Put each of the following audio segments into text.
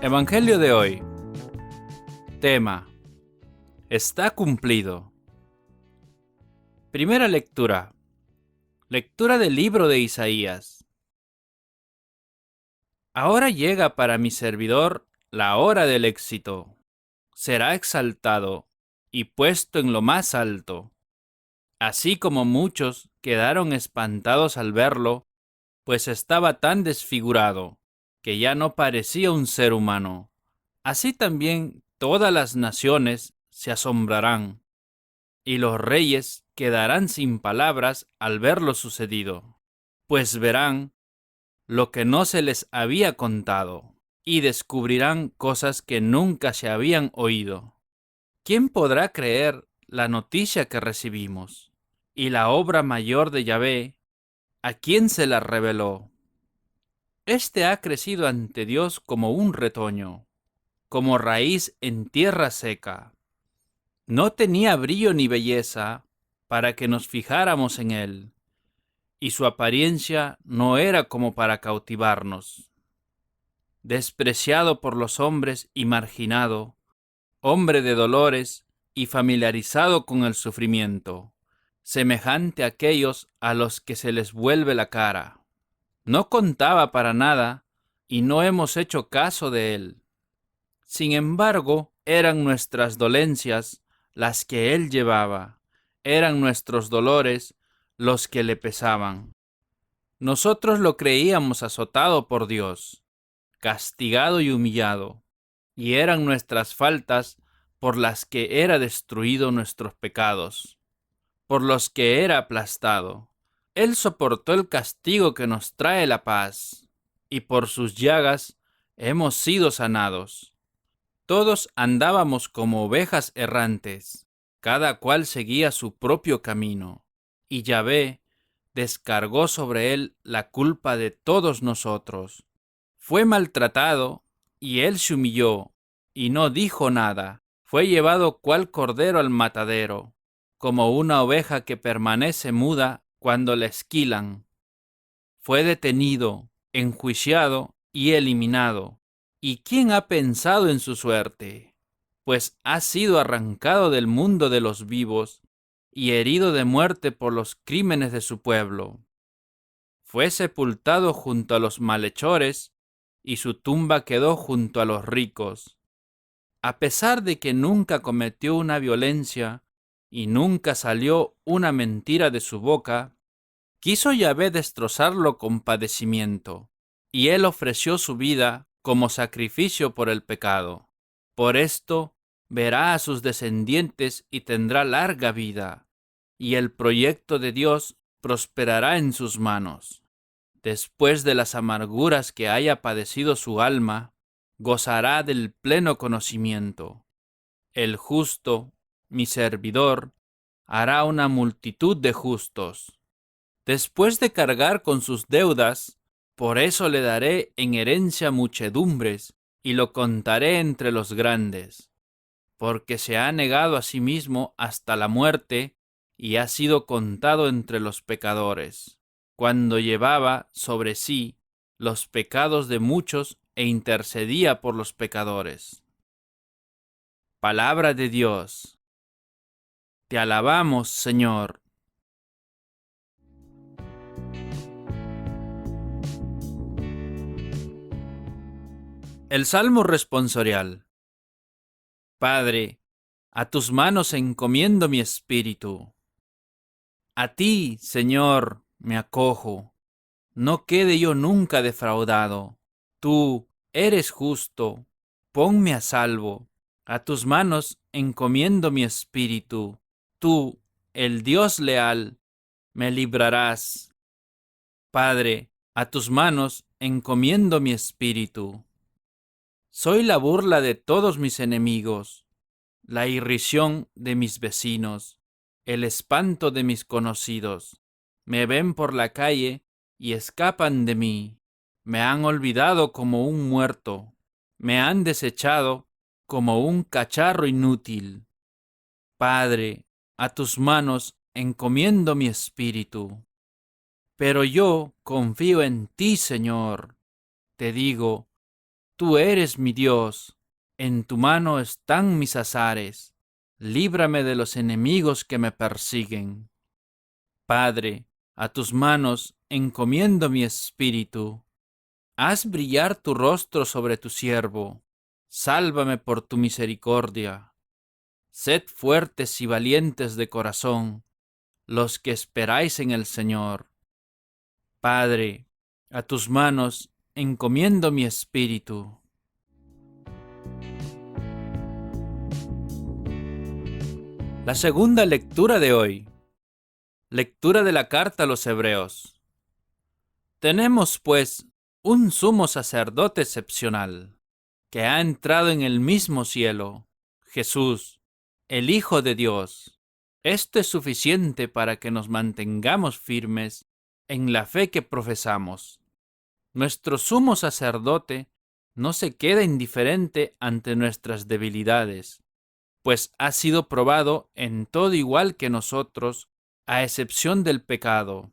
Evangelio de hoy. Tema: está cumplido. Primera lectura. Lectura del libro de Isaías. Ahora llega para mi servidor la hora del éxito. Será exaltado y puesto en lo más alto. Así como muchos quedaron espantados al verlo, pues estaba tan desfigurado que ya no parecía un ser humano. Así también todas las naciones se asombrarán, y los reyes quedarán sin palabras al ver lo sucedido, pues verán lo que no se les había contado, y descubrirán cosas que nunca se habían oído. ¿Quién podrá creer la noticia que recibimos? Y la obra mayor de Yahvé, ¿a quién se la reveló? Este ha crecido ante Dios como un retoño, como raíz en tierra seca. No tenía brillo ni belleza para que nos fijáramos en él, y su apariencia no era como para cautivarnos. Despreciado por los hombres y marginado, hombre de dolores y familiarizado con el sufrimiento, semejante a aquellos a los que se les vuelve la cara. No contaba para nada y no hemos hecho caso de él. Sin embargo, eran nuestras dolencias las que él llevaba, eran nuestros dolores los que le pesaban. Nosotros lo creíamos azotado por Dios, castigado y humillado, y eran nuestras faltas por las que era destruido nuestros pecados, por los que era aplastado. Él soportó el castigo que nos trae la paz, y por sus llagas hemos sido sanados. Todos andábamos como ovejas errantes, cada cual seguía su propio camino, y Yahvé descargó sobre él la culpa de todos nosotros. Fue maltratado, y él se humilló, y no dijo nada. Fue llevado cual cordero al matadero, como una oveja que permanece muda cuando la esquilan. Fue detenido, enjuiciado y eliminado. ¿Y quién ha pensado en su suerte? Pues ha sido arrancado del mundo de los vivos y herido de muerte por los crímenes de su pueblo. Fue sepultado junto a los malhechores y su tumba quedó junto a los ricos. A pesar de que nunca cometió una violencia y nunca salió una mentira de su boca, quiso Yahvé destrozarlo con padecimiento, y él ofreció su vida como sacrificio por el pecado. Por esto verá a sus descendientes y tendrá larga vida, y el proyecto de Dios prosperará en sus manos. Después de las amarguras que haya padecido su alma, gozará del pleno conocimiento. El justo, mi servidor, hará una multitud de justos. Después de cargar con sus deudas, por eso le daré en herencia muchedumbres, y lo contaré entre los grandes, porque se ha negado a sí mismo hasta la muerte, y ha sido contado entre los pecadores, cuando llevaba sobre sí los pecados de muchos e intercedía por los pecadores. Palabra de Dios. Te alabamos, Señor. El Salmo responsorial. Padre, a tus manos encomiendo mi espíritu. A ti, Señor, me acojo. No quede yo nunca defraudado. Tú eres justo. Ponme a salvo. A tus manos encomiendo mi espíritu. Tú, el Dios leal, me librarás. Padre, a tus manos encomiendo mi espíritu. Soy la burla de todos mis enemigos, la irrisión de mis vecinos, el espanto de mis conocidos. Me ven por la calle y escapan de mí. Me han olvidado como un muerto. Me han desechado como un cacharro inútil. Padre, a tus manos encomiendo mi espíritu. Pero yo confío en ti, Señor. Te digo, Tú eres mi Dios, en tu mano están mis azares, líbrame de los enemigos que me persiguen. Padre, a tus manos encomiendo mi espíritu. Haz brillar tu rostro sobre tu siervo, sálvame por tu misericordia. Sed fuertes y valientes de corazón, los que esperáis en el Señor. Padre, a tus manos encomiendo mi espíritu. La segunda lectura de hoy. Lectura de la carta a los Hebreos. Tenemos, pues, un sumo sacerdote excepcional, que ha entrado en el mismo cielo, Jesús, el Hijo de Dios. Esto es suficiente para que nos mantengamos firmes en la fe que profesamos. Nuestro sumo sacerdote no se queda indiferente ante nuestras debilidades, pues ha sido probado en todo igual que nosotros, a excepción del pecado.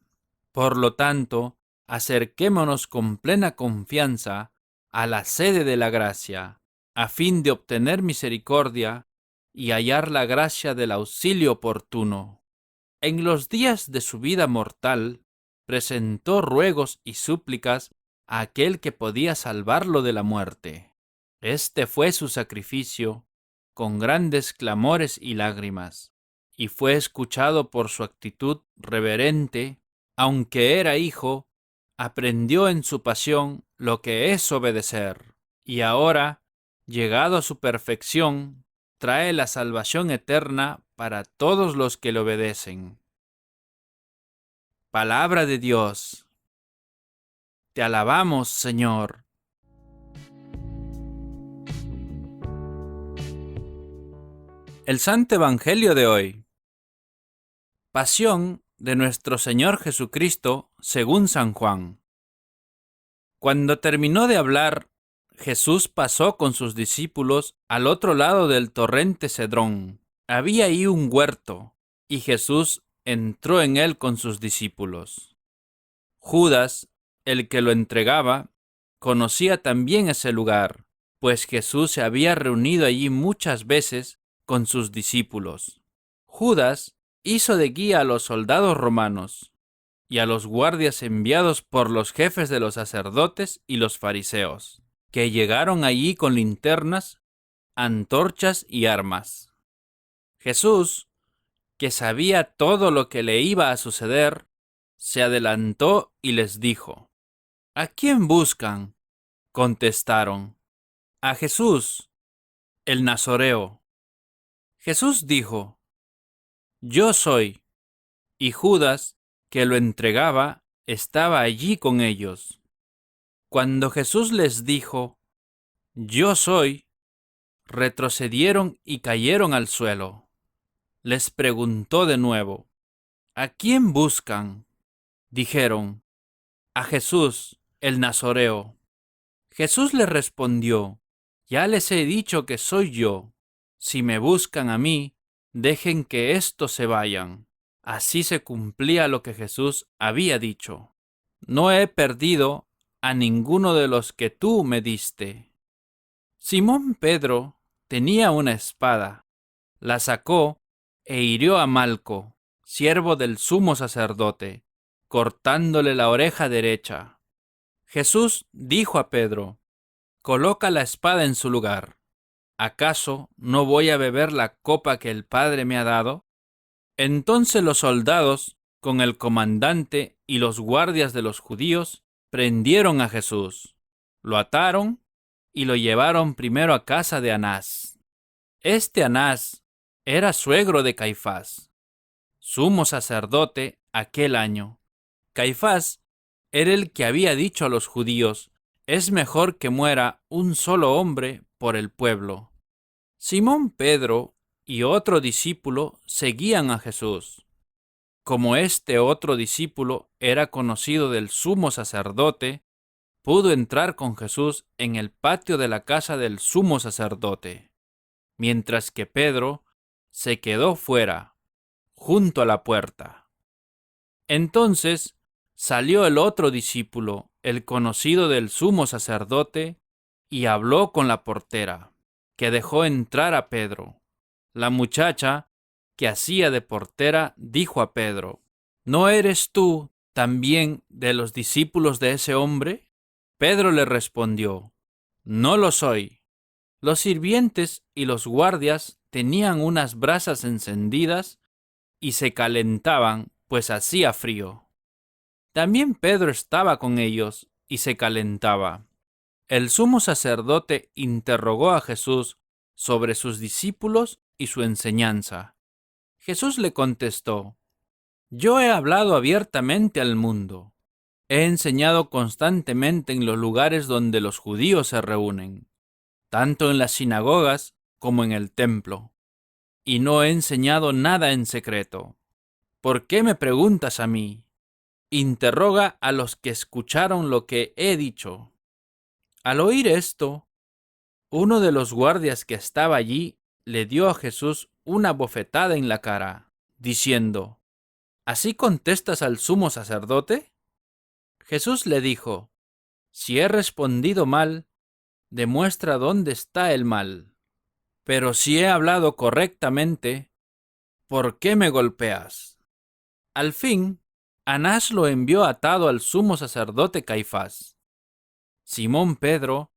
Por lo tanto, acerquémonos con plena confianza a la sede de la gracia, a fin de obtener misericordia y hallar la gracia del auxilio oportuno. En los días de su vida mortal, presentó ruegos y súplicas a aquel que podía salvarlo de la muerte. Este fue su sacrificio, con grandes clamores y lágrimas, y fue escuchado por su actitud reverente. Aunque era hijo, aprendió en su pasión lo que es obedecer, y ahora, llegado a su perfección, trae la salvación eterna para todos los que le obedecen. Palabra de Dios. Te alabamos, Señor. El Santo Evangelio de hoy. Pasión de nuestro Señor Jesucristo según San Juan. Cuando terminó de hablar, Jesús pasó con sus discípulos al otro lado del torrente Cedrón. Había ahí un huerto, y Jesús entró en él con sus discípulos. Judas, el que lo entregaba, conocía también ese lugar, pues Jesús se había reunido allí muchas veces con sus discípulos. Judas hizo de guía a los soldados romanos y a los guardias enviados por los jefes de los sacerdotes y los fariseos, que llegaron allí con linternas, antorchas y armas. Jesús, que sabía todo lo que le iba a suceder, se adelantó y les dijo: ¿A quién buscan? Contestaron: a Jesús, el Nazoreo. Jesús dijo: Yo soy. Y Judas, que lo entregaba, estaba allí con ellos. Cuando Jesús les dijo: Yo soy, retrocedieron y cayeron al suelo. Les preguntó de nuevo: ¿A quién buscan? Dijeron: a Jesús, el Nazoreo. Jesús les respondió: Ya les he dicho que soy yo. Si me buscan a mí, dejen que éstos se vayan. Así se cumplía lo que Jesús había dicho: No he perdido a ninguno de los que tú me diste. Simón Pedro tenía una espada. La sacó e hirió a Malco, siervo del sumo sacerdote, cortándole la oreja derecha. Jesús dijo a Pedro: Coloca la espada en su lugar. ¿Acaso no voy a beber la copa que el Padre me ha dado? Entonces los soldados, con el comandante y los guardias de los judíos, prendieron a Jesús, lo ataron y lo llevaron primero a casa de Anás. Este Anás era suegro de Caifás, sumo sacerdote aquel año. Caifás era el que había dicho a los judíos: es mejor que muera un solo hombre por el pueblo. Simón Pedro y otro discípulo seguían a Jesús. Como este otro discípulo era conocido del sumo sacerdote, pudo entrar con Jesús en el patio de la casa del sumo sacerdote, mientras que Pedro se quedó fuera, junto a la puerta. Entonces salió el otro discípulo, el conocido del sumo sacerdote, y habló con la portera, que dejó entrar a Pedro. La muchacha, que hacía de portera, dijo a Pedro: ¿No eres tú también de los discípulos de ese hombre? Pedro le respondió: No lo soy. Los sirvientes y los guardias tenían unas brasas encendidas y se calentaban, pues hacía frío. También Pedro estaba con ellos y se calentaba. El sumo sacerdote interrogó a Jesús sobre sus discípulos y su enseñanza. Jesús le contestó: Yo he hablado abiertamente al mundo. He enseñado constantemente en los lugares donde los judíos se reúnen, tanto en las sinagogas como en el templo, y no he enseñado nada en secreto. ¿Por qué me preguntas a mí? Interroga a los que escucharon lo que he dicho. Al oír esto, uno de los guardias que estaba allí le dio a Jesús una bofetada en la cara, diciendo: ¿Así contestas al sumo sacerdote? Jesús le dijo: Si he respondido mal, demuestra dónde está el mal. Pero si he hablado correctamente, ¿por qué me golpeas? Al fin, Anás lo envió atado al sumo sacerdote Caifás. Simón Pedro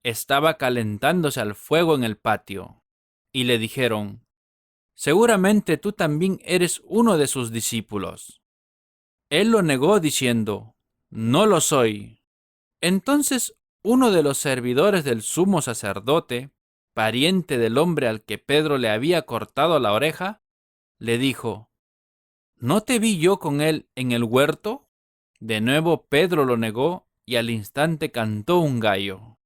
estaba calentándose al fuego en el patio, y le dijeron: Seguramente tú también eres uno de sus discípulos. Él lo negó diciendo: No lo soy. Entonces uno de los servidores del sumo sacerdote, pariente del hombre al que Pedro le había cortado la oreja, le dijo: ¿No te vi yo con él en el huerto? De nuevo Pedro lo negó y al instante cantó un gallo.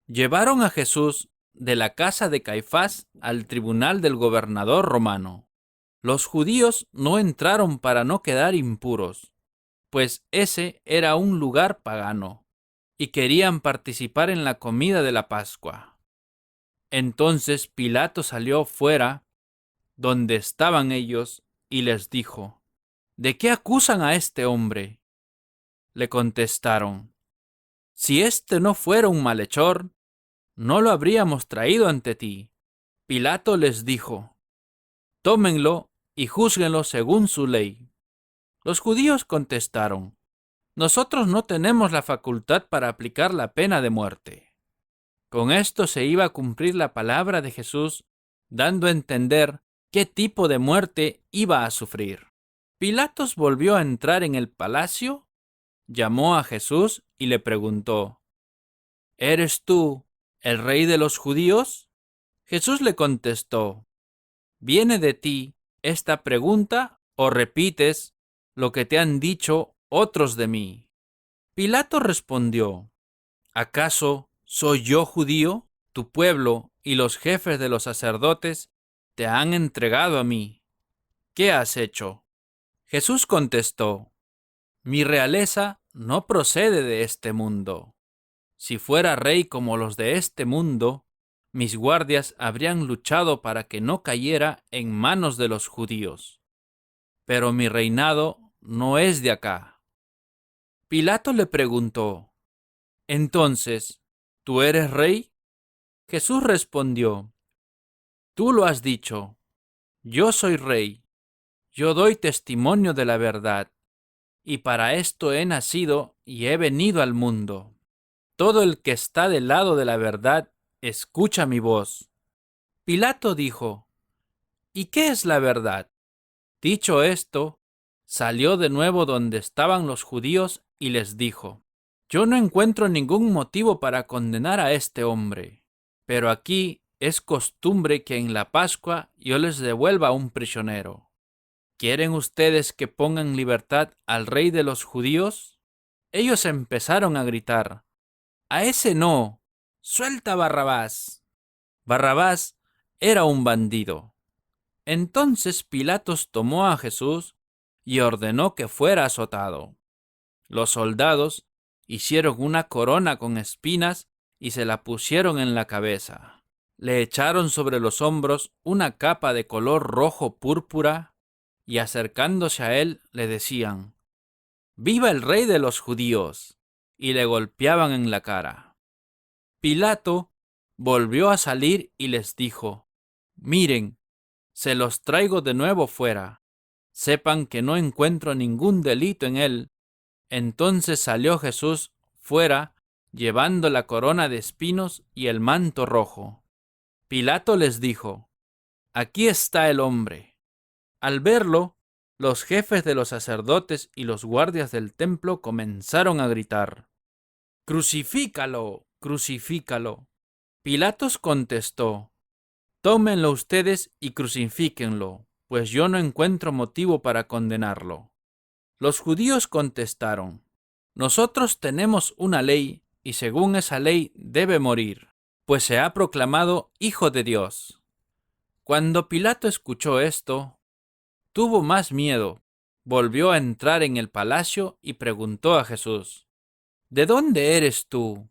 Llevaron a Jesús de la casa de Caifás al tribunal del gobernador romano. Los judíos no entraron para no quedar impuros, pues ese era un lugar pagano, y querían participar en la comida de la Pascua. Entonces Pilato salió fuera, donde estaban ellos, y les dijo: ¿De qué acusan a este hombre? Le contestaron: Si este no fuera un malhechor, no lo habríamos traído ante ti. Pilato les dijo: Tómenlo y júzguenlo según su ley. Los judíos contestaron: Nosotros no tenemos la facultad para aplicar la pena de muerte. Con esto se iba a cumplir la palabra de Jesús, dando a entender qué tipo de muerte iba a sufrir. Pilatos volvió a entrar en el palacio, llamó a Jesús y le preguntó: ¿Eres tú el rey de los judíos? Jesús le contestó: ¿Viene de ti esta pregunta o repites lo que te han dicho otros de mí? Pilato respondió: ¿Acaso soy yo judío? Tu pueblo y los jefes de los sacerdotes te han entregado a mí. ¿Qué has hecho? Jesús contestó: Mi realeza no procede de este mundo. Si fuera rey como los de este mundo, mis guardias habrían luchado para que no cayera en manos de los judíos. Pero mi reinado no es de acá. Pilato le preguntó: Entonces, ¿tú eres rey? Jesús respondió: Tú lo has dicho. Yo soy rey. Yo doy testimonio de la verdad, y para esto he nacido y he venido al mundo. Todo el que está del lado de la verdad escucha mi voz. Pilato dijo: ¿Y qué es la verdad? Dicho esto, salió de nuevo donde estaban los judíos y les dijo: Yo no encuentro ningún motivo para condenar a este hombre, pero aquí es costumbre que en la Pascua yo les devuelva un prisionero. ¿Quieren ustedes que ponga en libertad al rey de los judíos? Ellos empezaron a gritar: ¡A ese no! ¡Suelta a Barrabás! Barrabás era un bandido. Entonces Pilatos tomó a Jesús y ordenó que fuera azotado. Los soldados hicieron una corona con espinas y se la pusieron en la cabeza. Le echaron sobre los hombros una capa de color rojo púrpura y acercándose a él le decían: ¡Viva el rey de los judíos! Y le golpeaban en la cara. Pilato volvió a salir y les dijo: Miren, se los traigo de nuevo fuera. Sepan que no encuentro ningún delito en él. Entonces salió Jesús fuera, llevando la corona de espinos y el manto rojo. Pilato les dijo: Aquí está el hombre. Al verlo, los jefes de los sacerdotes y los guardias del templo comenzaron a gritar: ¡Crucifícalo! ¡Crucifícalo! Pilatos contestó: Tómenlo ustedes y crucifíquenlo, pues yo no encuentro motivo para condenarlo. Los judíos contestaron: Nosotros tenemos una ley, y según esa ley debe morir, pues se ha proclamado Hijo de Dios. Cuando Pilato escuchó esto, tuvo más miedo, volvió a entrar en el palacio y preguntó a Jesús: ¿De dónde eres tú?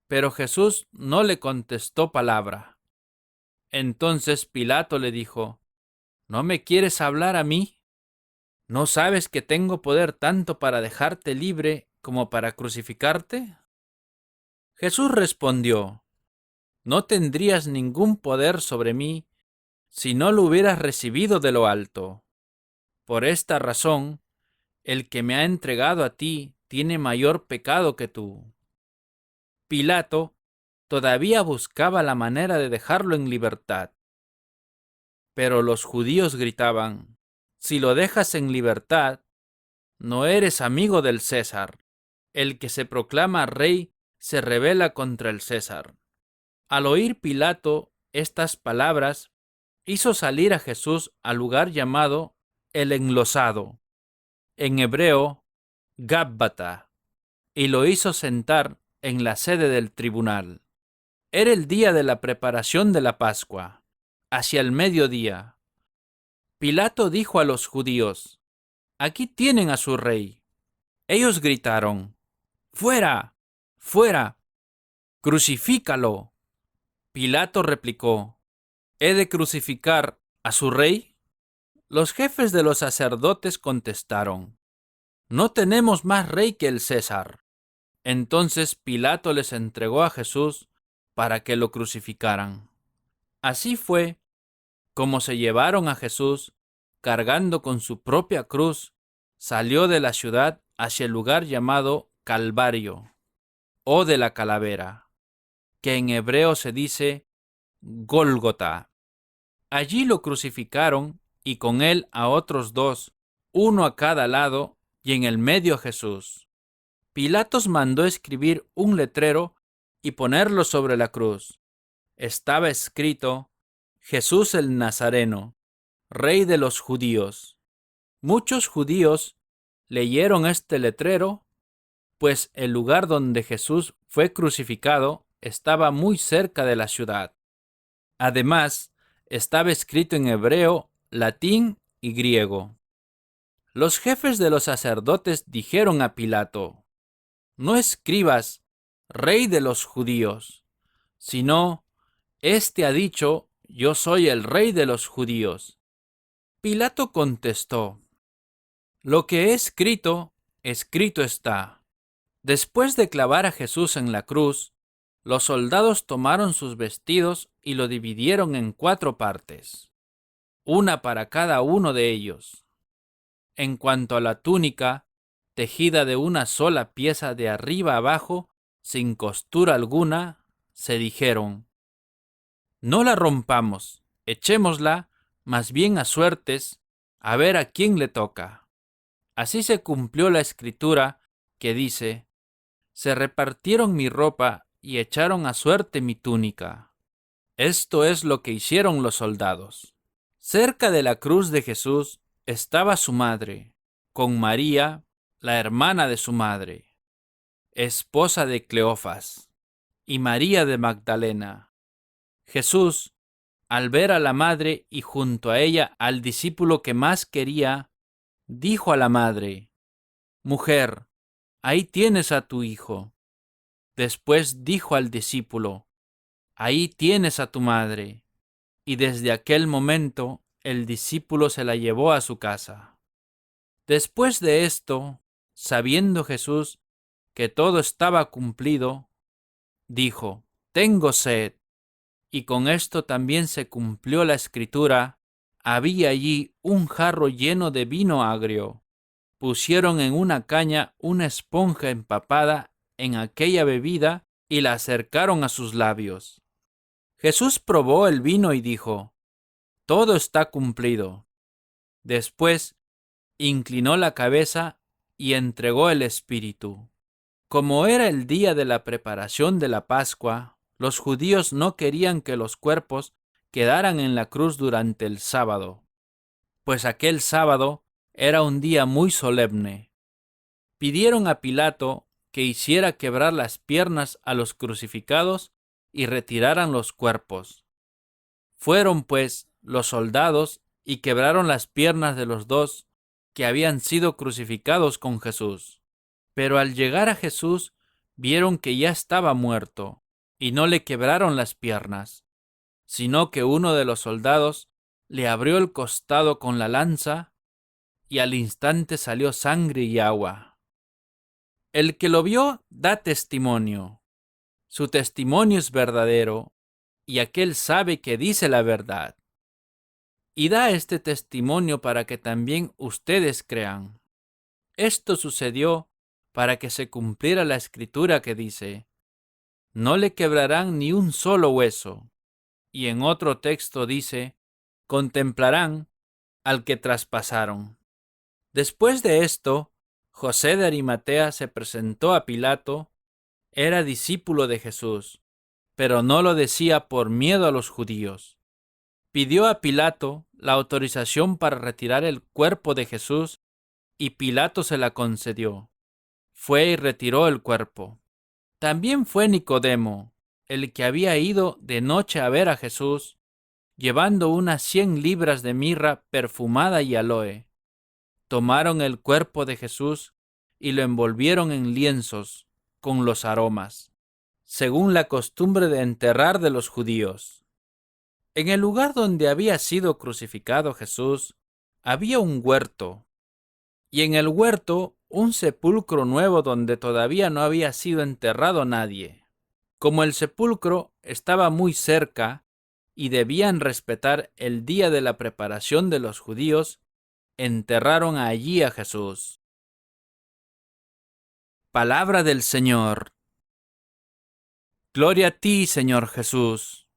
Pero Jesús no le contestó palabra. Entonces Pilato le dijo: ¿No me quieres hablar a mí? ¿No sabes que tengo poder tanto para dejarte libre como para crucificarte? Jesús respondió: No tendrías ningún poder sobre mí si no lo hubieras recibido de lo alto. Por esta razón, el que me ha entregado a ti tiene mayor pecado que tú. Pilato todavía buscaba la manera de dejarlo en libertad. Pero los judíos gritaban: Si lo dejas en libertad, no eres amigo del César. El que se proclama rey se rebela contra el César. Al oír Pilato estas palabras, hizo salir a Jesús al lugar llamado el Enlosado, en hebreo Gábbata, y lo hizo sentar en la sede del tribunal. Era el día de la preparación de la Pascua, hacia el mediodía. Pilato dijo a los judíos: Aquí tienen a su rey. Ellos gritaron: ¡Fuera! ¡Fuera! ¡Crucifícalo! Pilato replicó: ¿He de crucificar a su rey? Los jefes de los sacerdotes contestaron: No tenemos más rey que el César. Entonces Pilato les entregó a Jesús para que lo crucificaran. Así fue como se llevaron a Jesús, cargando con su propia cruz, salió de la ciudad hacia el lugar llamado Calvario, o de la calavera, que en hebreo se dice Gólgota. Allí lo crucificaron y con él a otros dos, uno a cada lado, y en el medio Jesús. Pilatos mandó escribir un letrero y ponerlo sobre la cruz. Estaba escrito: Jesús el Nazareno, Rey de los judíos. Muchos judíos leyeron este letrero, pues el lugar donde Jesús fue crucificado estaba muy cerca de la ciudad. Además, estaba escrito en hebreo, latín y griego. Los jefes de los sacerdotes dijeron a Pilato: No escribas Rey de los judíos, sino: Este ha dicho: Yo soy el Rey de los judíos. Pilato contestó: Lo que he escrito, escrito está. Después de clavar a Jesús en la cruz, los soldados tomaron sus vestidos y lo dividieron en 4 partes, una para cada uno de ellos. En cuanto a la túnica, tejida de una sola pieza de arriba abajo, sin costura alguna, se dijeron: No la rompamos, echémosla más bien a suertes, a ver a quién le toca. Así se cumplió la escritura que dice: Se repartieron mi ropa y echaron a suerte mi túnica. Esto es lo que hicieron los soldados. Cerca de la cruz de Jesús estaba su madre, con María, la hermana de su madre, esposa de Cleofas, y María de Magdalena. Jesús, al ver a la madre y junto a ella al discípulo que más quería, dijo a la madre: Mujer, ahí tienes a tu hijo. Después dijo al discípulo: Ahí tienes a tu madre. Y desde aquel momento el discípulo se la llevó a su casa. Después de esto, sabiendo Jesús que todo estaba cumplido, dijo: tengo sed. Y con esto también se cumplió la escritura: había allí un jarro lleno de vino agrio. Pusieron en una caña una esponja empapada en aquella bebida y la acercaron a sus labios. Jesús probó el vino y dijo: todo está cumplido. Después inclinó la cabeza y entregó el espíritu. Como era el día de la preparación de la Pascua, los judíos no querían que los cuerpos quedaran en la cruz durante el sábado, pues aquel sábado era un día muy solemne. Pidieron a Pilato que hiciera quebrar las piernas a los crucificados y retiraran los cuerpos. Fueron, pues, los soldados y quebraron las piernas de los dos que habían sido crucificados con Jesús. Pero al llegar a Jesús, vieron que ya estaba muerto, y no le quebraron las piernas, sino que uno de los soldados le abrió el costado con la lanza, y al instante salió sangre y agua. El que lo vio da testimonio. Su testimonio es verdadero, y aquel sabe que dice la verdad. Y da este testimonio para que también ustedes crean. Esto sucedió para que se cumpliera la escritura que dice: no le quebrarán ni un solo hueso. Y en otro texto dice: contemplarán al que traspasaron. Después de esto, José de Arimatea se presentó a Pilato. Era discípulo de Jesús, pero no lo decía por miedo a los judíos. Pidió a Pilato la autorización para retirar el cuerpo de Jesús, y Pilato se la concedió. Fue y retiró el cuerpo. También fue Nicodemo, el que había ido de noche a ver a Jesús, llevando unas 100 libras de mirra perfumada y aloe. Tomaron el cuerpo de Jesús y lo envolvieron en lienzos con los aromas, según la costumbre de enterrar de los judíos. En el lugar donde había sido crucificado Jesús, había un huerto, y en el huerto un sepulcro nuevo donde todavía no había sido enterrado nadie. Como el sepulcro estaba muy cerca y debían respetar el día de la preparación de los judíos, enterraron allí a Jesús. Palabra del Señor. Gloria a ti, Señor Jesús.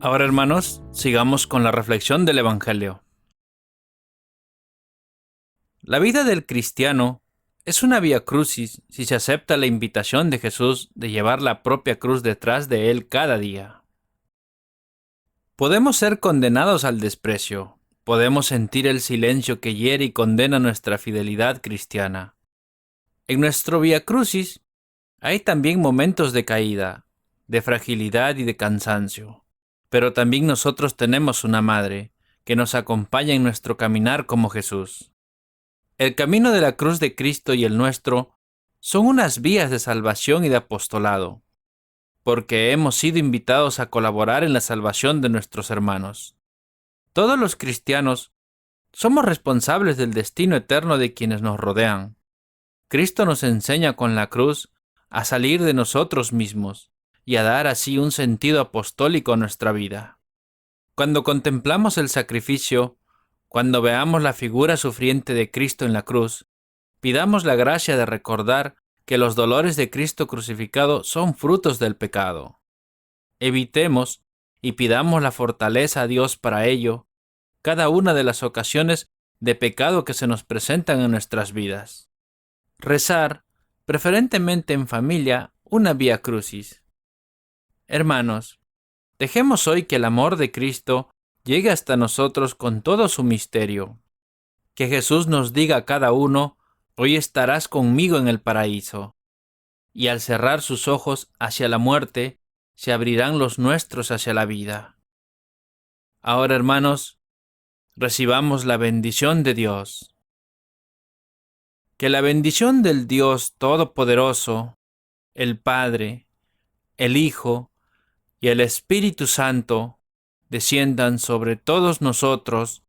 Ahora, hermanos, sigamos con la reflexión del Evangelio. La vida del cristiano es una vía crucis si se acepta la invitación de Jesús de llevar la propia cruz detrás de él cada día. Podemos ser condenados al desprecio, podemos sentir el silencio que hiere y condena nuestra fidelidad cristiana. En nuestro vía crucis hay también momentos de caída, de fragilidad y de cansancio. Pero también nosotros tenemos una madre que nos acompaña en nuestro caminar como Jesús. El camino de la cruz de Cristo y el nuestro son unas vías de salvación y de apostolado, porque hemos sido invitados a colaborar en la salvación de nuestros hermanos. Todos los cristianos somos responsables del destino eterno de quienes nos rodean. Cristo nos enseña con la cruz a salir de nosotros mismos y a dar así un sentido apostólico a nuestra vida. Cuando contemplamos el sacrificio, cuando veamos la figura sufriente de Cristo en la cruz, pidamos la gracia de recordar que los dolores de Cristo crucificado son frutos del pecado. Evitemos y pidamos la fortaleza a Dios para ello, cada una de las ocasiones de pecado que se nos presentan en nuestras vidas. Rezar, preferentemente en familia, una vía crucis. Hermanos, dejemos hoy que el amor de Cristo llegue hasta nosotros con todo su misterio. Que Jesús nos diga a cada uno: hoy estarás conmigo en el paraíso. Y al cerrar sus ojos hacia la muerte, se abrirán los nuestros hacia la vida. Ahora, hermanos, recibamos la bendición de Dios. Que la bendición del Dios Todopoderoso, el Padre, el Hijo y el Espíritu Santo desciendan sobre todos nosotros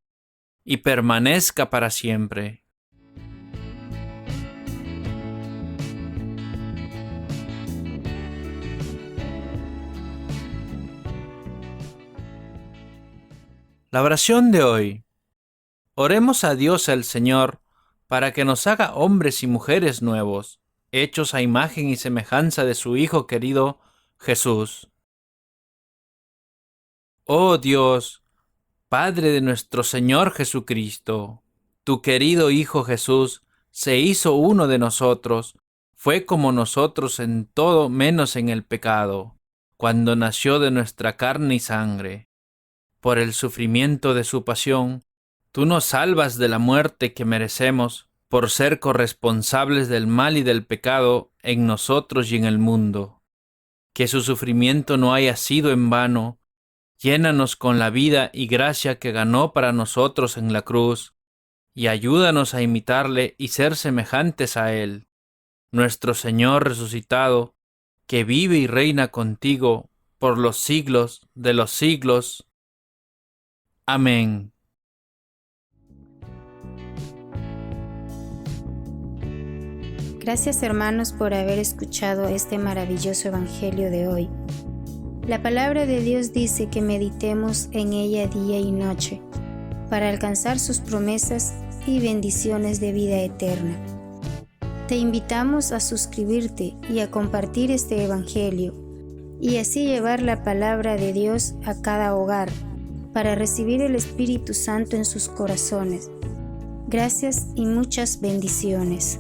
y permanezca para siempre. La oración de hoy. Oremos a Dios el Señor para que nos haga hombres y mujeres nuevos, hechos a imagen y semejanza de su Hijo querido Jesús. Oh Dios, Padre de nuestro Señor Jesucristo, tu querido Hijo Jesús se hizo uno de nosotros, fue como nosotros en todo menos en el pecado, cuando nació de nuestra carne y sangre. Por el sufrimiento de su pasión, tú nos salvas de la muerte que merecemos por ser corresponsables del mal y del pecado en nosotros y en el mundo. Que su sufrimiento no haya sido en vano. Llénanos con la vida y gracia que ganó para nosotros en la cruz, y ayúdanos a imitarle y ser semejantes a él, nuestro Señor resucitado, que vive y reina contigo por los siglos de los siglos. Amén. Gracias, hermanos, por haber escuchado este maravilloso evangelio de hoy. La palabra de Dios dice que meditemos en ella día y noche para alcanzar sus promesas y bendiciones de vida eterna. Te invitamos a suscribirte y a compartir este evangelio y así llevar la palabra de Dios a cada hogar para recibir el Espíritu Santo en sus corazones. Gracias y muchas bendiciones.